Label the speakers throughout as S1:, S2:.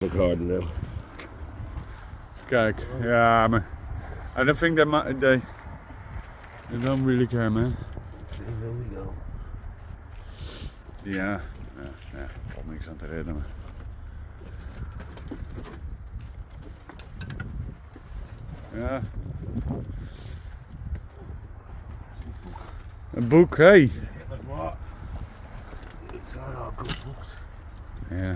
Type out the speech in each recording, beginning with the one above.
S1: Look hard now.
S2: Kijk, ja, maar I don't think they don't really care, man.
S1: Here we go.
S2: Ja, valt niks aan te redden. Maar. Ja. Een boek, hey.
S1: It's got all good books.
S2: Ja.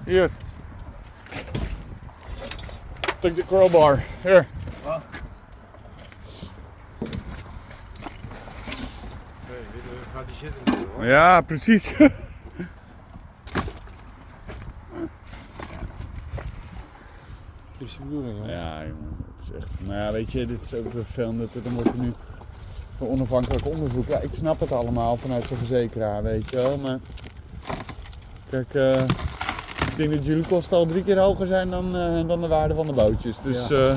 S2: Hier. Take the crowbar. Here.
S1: Wat? Gaat die zitten hoor.
S2: Ja, precies.
S1: Dat is de bedoeling hè?
S2: Ja, jongen, het is echt. Maar ja, weet je, dit is ook vervelend. Dan wordt er nu voor onafhankelijk onderzoek. Ja, ik snap het allemaal vanuit zo'n verzekeraar, weet je wel. Maar kijk, ik denk dat jullie kosten al 3 keer hoger zijn dan de waarde van de bootjes. Dus
S1: Ja.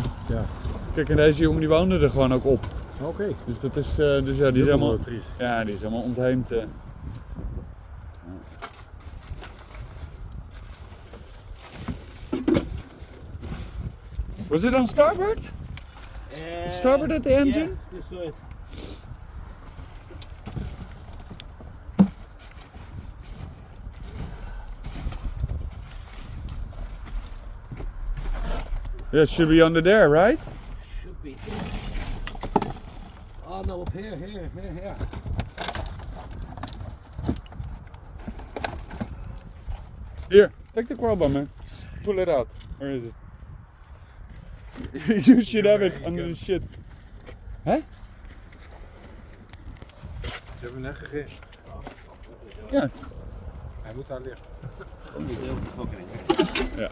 S2: kijk, en deze jongen die woonde er gewoon ook op.
S1: Oké.
S2: Dus dat is, dus ja, die is helemaal, ja, die is helemaal ontheemd. Was it on starboard? Starboard at the engine?
S1: Yeah, this way.
S2: Yeah, it should be under there, right?
S1: Should be. Oh no, up here.
S2: Here, take the crowbar, man. Just pull it out. Where is it? You should have it under the shit. Hè?
S1: Ze hebben net gegeven.
S2: Ja.
S1: Hij moet daar liggen.
S2: Ja.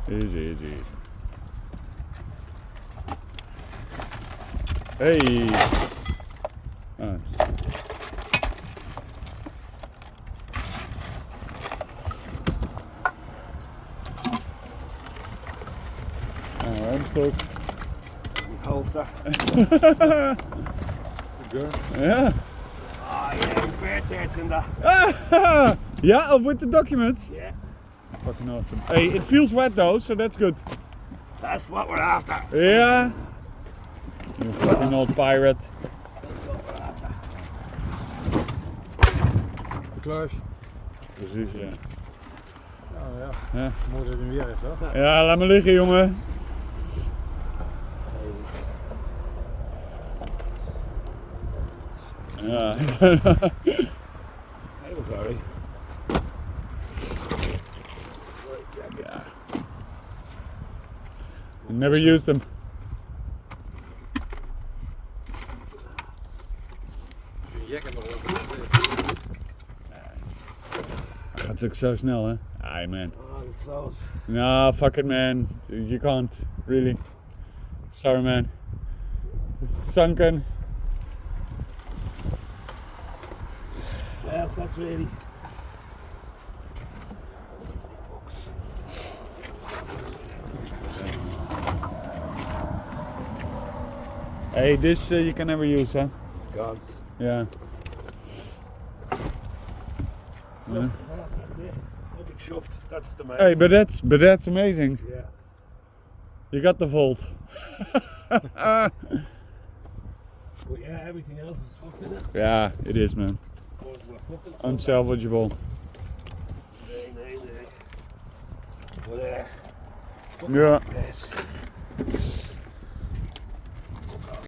S2: Easy. Hey. Nice. Ruimstok.
S1: Hoofd daar. Good.
S2: Ja.
S1: Oh yeah, birds heads in that.
S2: Yeah, of with the documents?
S1: Yeah.
S2: Fucking awesome. Hey, it feels wet though, so that's good.
S1: That's what we're after.
S2: Yeah. You fucking old pirate.
S1: That's what we're after. Klaas.
S2: Precies, ja.
S1: Ja. Mooi dat hij hem weer heeft, hoor.
S2: Ja, laat me liggen, jongen. Ja.
S1: Heel sorry.
S2: Ja. Never used them. Gaat ook zo snel, hè? Aye, man.
S1: Oh, close.
S2: No, fuck it, man. You can't, really. Sorry, man. It's sunken.
S1: Well, that's really.
S2: Hey, this you can never use, huh?
S1: Gone.
S2: Yeah.
S1: Well, that's it. No big shoved. That's the main.
S2: Hey, but that's amazing.
S1: Yeah.
S2: You got the vault.
S1: But yeah, everything else is fucked in it.
S2: Yeah, it is, man. Unsalvageable.
S1: Nee. But
S2: Yeah.
S1: yes.